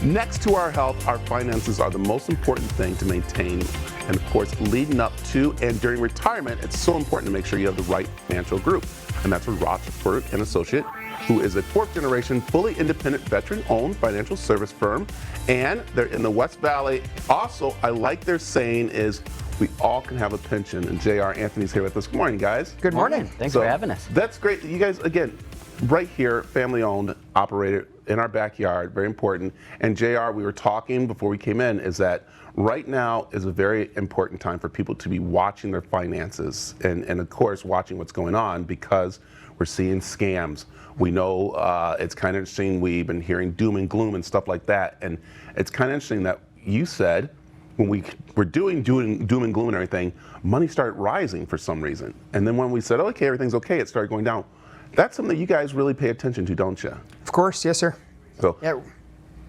Next to our health, our finances are the most important thing to maintain. And of course, leading up to and during retirement, it's so important to make sure you have the right financial group. And that's where Rotchford & Associate, who is a fourth generation, fully independent, veteran-owned financial service firm. And they're in the West Valley. Also, I like their saying is, we all can have a pension. And JR Anthony's here with us. Good morning, guys. Good morning. Thanks for having us. That's great. You guys, again, right here, family-owned, operated in our backyard, very important. And JR, we were talking before we came in, is that right now is a very important time for people to be watching their finances and of course, watching what's going on because we're seeing scams. We know it's kind of interesting. We've been hearing doom and gloom and stuff like that. And it's kind of interesting that you said when we were doing doom and gloom and everything, money started rising for some reason. And then when we said, okay, everything's okay, it started going down. That's something that you guys really pay attention to, don't you? Of course, yes, sir. So, yeah.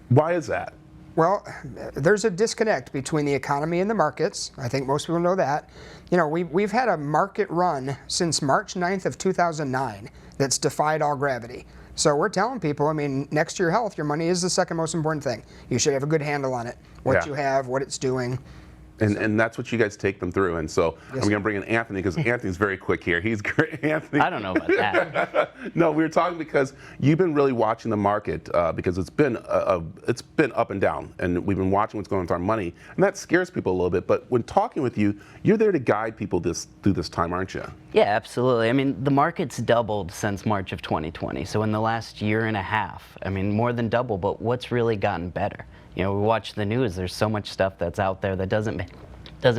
Why is that? Well, there's a disconnect between the economy and the markets. I think most people know that. You know, we've had a market run since March 9th of 2009 that's defied all gravity. So we're telling people, I mean, next to your health, your money is the second most important thing. You should have a good handle on it, what you have, what it's doing. And that's what you guys take them through. And so I'm going to bring in Anthony because Anthony's very quick here. He's great. Anthony. I don't know about that. No, we were talking because you've been really watching the market because it's been up and down, and we've been watching what's going on with our money, and that scares people a little bit. But when talking with you, you're there to guide people through this time, aren't you? Yeah, absolutely. I mean, the market's doubled since March of 2020. So in the last year and a half, I mean, more than double. But what's really gotten better? You know, we watch the news, there's so much stuff that's out there that doesn't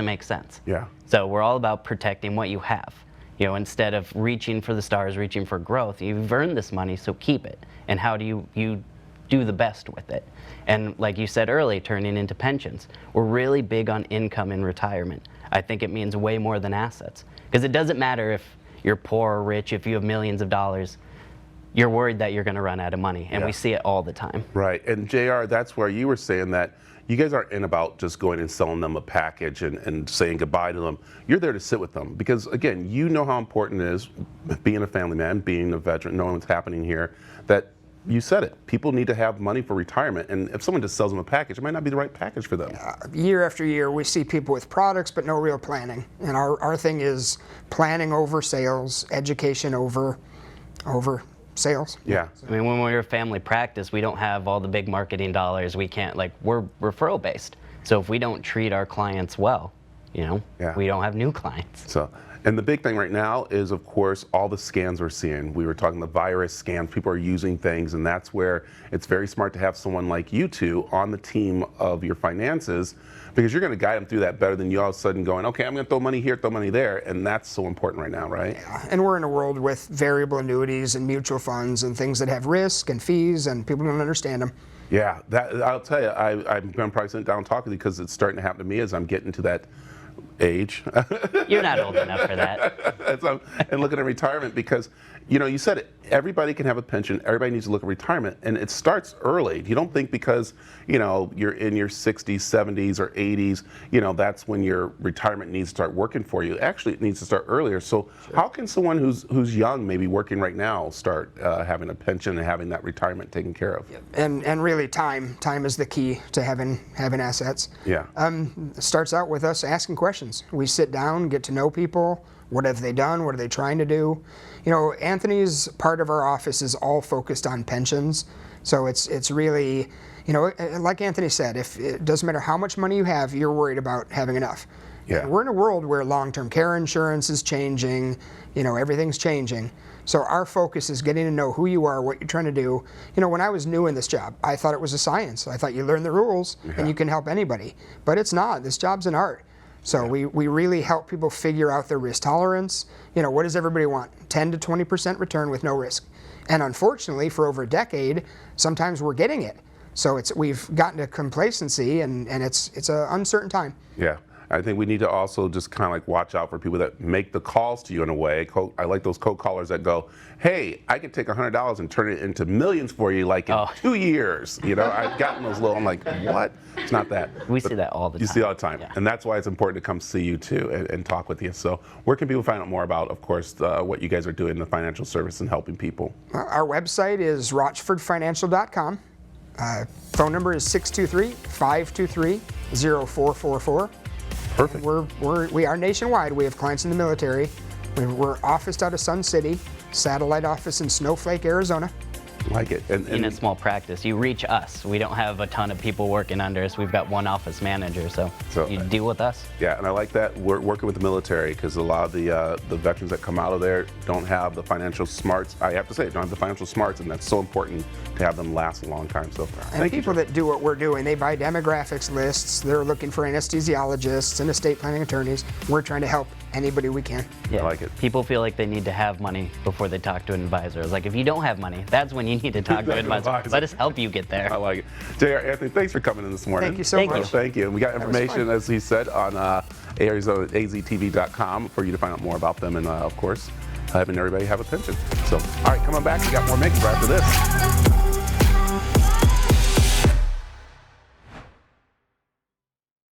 make sense. Yeah. So we're all about protecting what you have. You know, instead of reaching for the stars, reaching for growth, you've earned this money, so keep it. And how do you do the best with it? And like you said earlier, turning into pensions. We're really big on income in retirement. I think it means way more than assets. Because it doesn't matter if you're poor or rich, if you have millions of dollars, you're worried that you're going to run out of money, and we see it all the time. Right, and JR, that's where you were saying that you guys aren't in about just going and selling them a package and saying goodbye to them. You're there to sit with them because, again, you know how important it is, being a family man, being a veteran, knowing what's happening here, that you said it. People need to have money for retirement, and if someone just sells them a package, it might not be the right package for them. Year after year, we see people with products but no real planning. And our thing is planning over sales, education over sales. Yeah. I mean, when we're a family practice, we don't have all the big marketing dollars. We can't, we're referral based. So if we don't treat our clients well, you know, we don't have new clients. So, and the big thing right now is, of course, all the scams we're seeing. We were talking the virus scams. People are using things, and that's where it's very smart to have someone like you two on the team of your finances, because you're going to guide them through that better than you all of a sudden going, okay, I'm going to throw money here, throw money there, and that's so important right now, right? Yeah, and we're in a world with variable annuities and mutual funds and things that have risk and fees, and people don't understand them. Yeah, that I'll tell you, I'm going to probably sit down and talk with you because it's starting to happen to me as I'm getting to that age. You're not old enough for that. And looking at retirement because, you know, you said it, everybody can have a pension, everybody needs to look at retirement, and it starts early. You don't think because, you know, you're in your 60s, 70s, or 80s, you know, that's when your retirement needs to start working for you. Actually, it needs to start earlier. So how can someone who's young, maybe working right now, start having a pension and having that retirement taken care of? And really time is the key to having assets. Yeah. It starts out with us asking questions. We sit down, get to know people. What have they done? What are they trying to do? You know, Anthony's part of our office is all focused on pensions. So it's really, you know, like Anthony said, if it doesn't matter how much money you have, you're worried about having enough. Yeah. We're in a world where long-term care insurance is changing, you know, everything's changing. So our focus is getting to know who you are, what you're trying to do. You know, when I was new in this job, I thought it was a science. I thought you learn the rules and you can help anybody. But it's not. This job's an art. So we really help people figure out their risk tolerance. You know, what does everybody want? 10 to 20% return with no risk. And unfortunately, for over a decade, sometimes we're getting it. So we've gotten to complacency, and it's an uncertain time. Yeah. I think we need to also just kind of like watch out for people that make the calls to you in a way. I like those cold callers that go, hey, I could take $100 and turn it into millions for you like in 2 years. You know, I've gotten those little, I'm like, what? It's not that. We see that all the time. You see it all the time. Yeah. And that's why it's important to come see you too and talk with you. So where can people find out more about, of course, what you guys are doing in the financial service and helping people? Our website is rotchfordfinancial.com. Phone number is 623-523-0444. Perfect. We are nationwide. We have clients in the military. We're officed out of Sun City, satellite office in Snowflake, Arizona. Like it. And In a small practice, you reach us. We don't have a ton of people working under us. We've got one office manager, so you deal with us. yeah, and I like that we're working with the military, because a lot of the veterans that come out of there don't have the financial smarts. I have to say, don't have the financial smarts, and that's so important to have them last a long time. So And thank people you. that do what we're doing, they buy demographics lists. They're looking for anesthesiologists and estate planning attorneys. We're trying to help anybody we can. Yeah. I like it. People feel like they need to have money before they talk to an advisor. It's like, if you don't have money, that's when you need to talk to an advisor. Let us help you get there. I like it. J.R. Anthony, thanks for coming in this morning. Thank you so Thank much. you. Thank you. And we got was information, fun. as he said, on ArizonaAZTV.com for you to find out more about them, and of course, having everybody have a pension. So, all right, come on back. We got more Makes right after this.